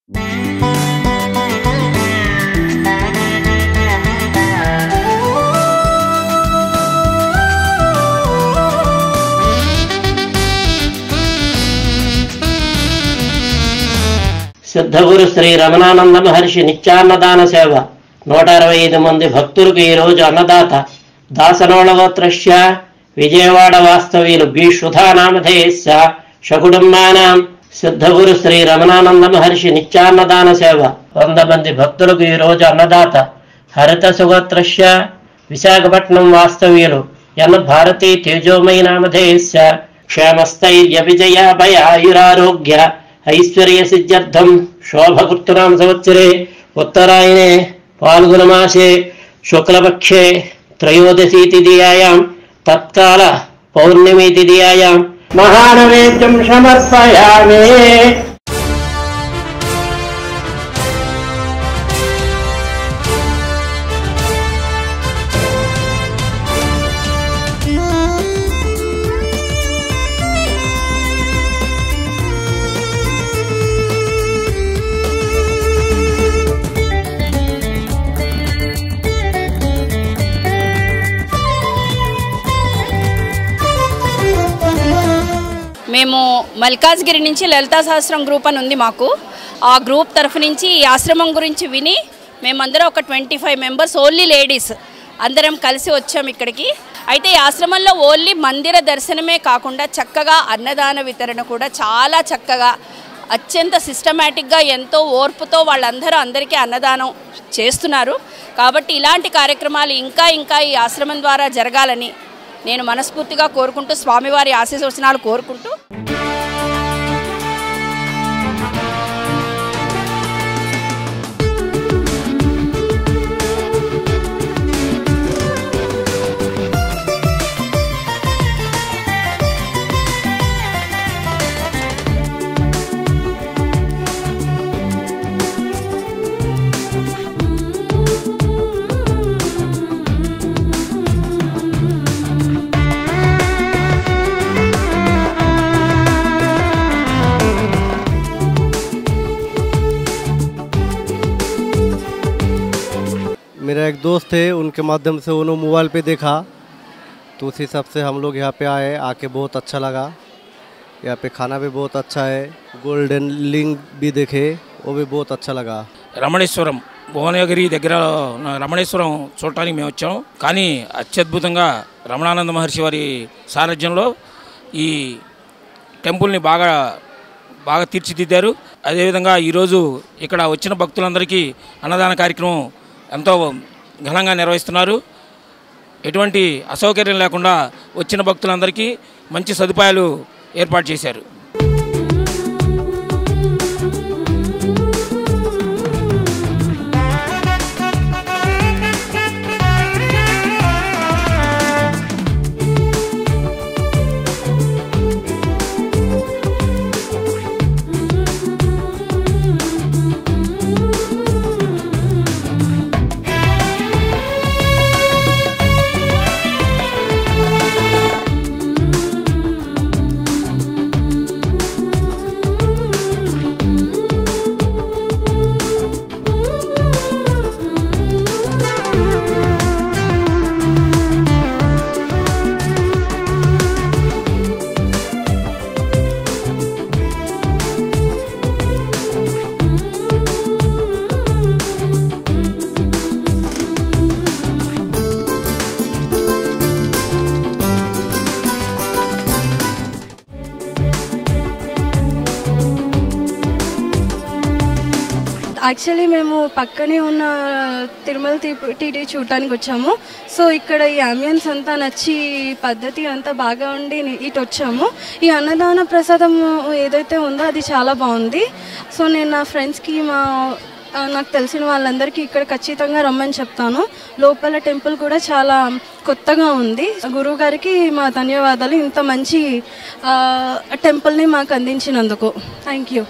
సిద్ధగురు శ్రీ రమణానంద మహర్షి నిత్యాన్నదాన సేవ 165 మంది భక్తులకు ఈరోజు అన్నదాత దాసనోళగోత్రస్య విజయవాడ వాస్తవ్యులు బి సుధానామధేయస్య షకుడుంబానాం సిద్ధగురు శ్రీ రమణానంద మహర్షి నిత్యాన్నదాన సేవ 100 మంది భక్తులకు ఈరోజు అన్నదాత హరిత సుగోత్రస్య విశాఖపట్నం వాస్తవ్యులు ఎన్ భారతీ తేజోమయ నామధేయస్య క్షేమస్థైర్య విజయ భయ ఆయురారోగ్య ఐశ్వర్య సిద్ధ్యర్థం శోభకృత్తునామ సంవత్సరే ఉత్తరాయణే फाल्गुनमासे शुक्लपक्षे त्रयोदशी तिथियायां तत्काल पौर्णमी तिथियायां महानैवेद्यं समर्पयामि। మేము మల్కాజ్గిరి నుంచి లలితా సహస్రం గ్రూప్ అని ఉంది మాకు. ఆ గ్రూప్ తరఫు నుంచి ఈ ఆశ్రమం గురించి విని మేమందరం ఒక 25 మెంబర్స్ ఓన్లీ లేడీస్ అందరం కలిసి వచ్చాం ఇక్కడికి. అయితే ఈ ఆశ్రమంలో ఓన్లీ మందిర దర్శనమే కాకుండా చక్కగా అన్నదాన వితరణ కూడా చాలా చక్కగా అత్యంత సిస్టమేటిక్గా ఎంతో ఓర్పుతో వాళ్ళందరూ అందరికీ అన్నదానం చేస్తున్నారు. కాబట్టి ఇలాంటి కార్యక్రమాలు ఇంకా ఇంకా ఈ ఆశ్రమం ద్వారా జరగాలని నేను మనస్ఫూర్తిగా కోరుకుంటూ స్వామివారి ఆశీర్వచనాలు కోరుకుంటూ मेरा एक दोस्त है, उनके माध्यम से उन्होंने मोबाइल पे देखा तो उसी हिसाब से हम लोग यहाँ पे आए। आके बहुत अच्छा लगा। यहाँ पे खाना भी बहुत अच्छा है। गोल्डन लिंग भी देखे, वो भी बहुत अच्छा लगा। రమణేశ్వరం భువనగిరి దగ్గర రమణేశ్వరం చూడటానికి మేము వచ్చాం. కానీ అత్యద్భుతంగా రమణానంద మహర్షి వారి సారథ్యంలో ఈ టెంపుల్ని బాగా తీర్చిదిద్దారు. అదేవిధంగా ఈరోజు ఇక్కడ వచ్చిన భక్తులందరికీ అన్నదాన కార్యక్రమం ఎంతో ఘనంగా నిర్వహిస్తున్నారు. ఎటువంటి అసౌకర్యం లేకుండా వచ్చిన భక్తులందరికీ మంచి సదుపాయాలు ఏర్పాటు చేశారు. యాక్చువల్లీ మేము పక్కనే ఉన్న తిరుమల టీటీ చూడటానికి వచ్చాము. సో ఇక్కడ ఈ అంబియన్స్ అంతా నచ్చి పద్ధతి అంతా బాగా ఉండి ఇటు వచ్చాము. ఈ అన్నదాన ప్రసాదం ఏదైతే ఉందో అది చాలా బాగుంది. సో నేను నా ఫ్రెండ్స్కి నాకు తెలిసిన వాళ్ళందరికీ ఇక్కడ ఖచ్చితంగా రమ్మని చెప్తాను. లోపల టెంపుల్ కూడా చాలా కొత్తగా ఉంది. గురువు గారికి మా ధన్యవాదాలు ఇంత మంచి టెంపుల్ని మాకు అందించినందుకు. Thank you.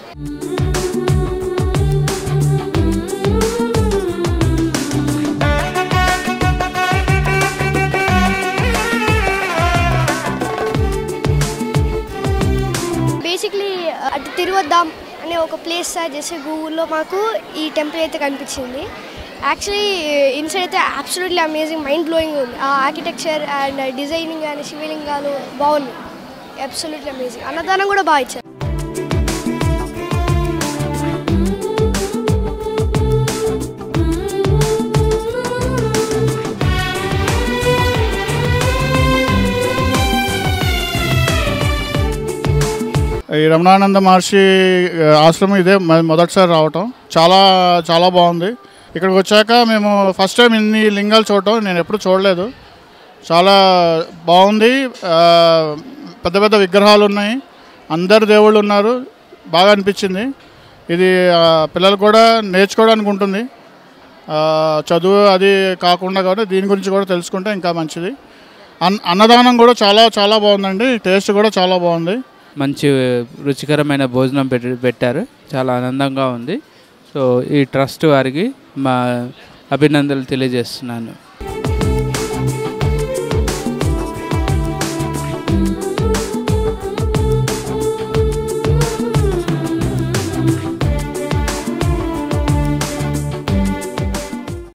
బేసిక్లీ అటు తిరువద్దాం అనే ఒక ప్లేస్ సర్చ్ చేసి గూగుల్లో మాకు ఈ టెంపుల్ అయితే కనిపించింది. యాక్చువల్లీ ఇన్సైడ్ అయితే అబ్సల్యూట్లీ అమేజింగ్, మైండ్ బ్లోయింగ్ ఉంది. ఆ ఆర్కిటెక్చర్ అండ్ డిజైనింగ్ కానీ శివలింగాలు బాగుంది, అబ్సల్యూట్లీ అమేజింగ్. అన్నదానం కూడా బాగా ఇచ్చారు. ఈ రమణానంద మహర్షి ఆశ్రమం ఇదే మొదటిసారి రావటం, చాలా చాలా బాగుంది. ఇక్కడికి వచ్చాక మేము ఫస్ట్ టైం ఇన్ని లింగాలు చూడటం, నేను ఎప్పుడు చూడలేదు. చాలా బాగుంది. పెద్ద పెద్ద విగ్రహాలు ఉన్నాయి, అందరు దేవుళ్ళు ఉన్నారు, బాగా అనిపించింది. ఇది పిల్లలు కూడా నేర్చుకోవడానికి ఉంటుంది. చదువు అది కాకుండా కూడా దీని గురించి కూడా తెలుసుకుంటే ఇంకా మంచిది. అన్నదానం కూడా చాలా చాలా బాగుందండి, టేస్ట్ కూడా చాలా బాగుంది. మంచి రుచికరమైన భోజనం పెట్టారు, చాలా ఆనందంగా ఉంది. సో ఈ ట్రస్ట్ వారికి మా అభినందనలు తెలియజేస్తున్నాను.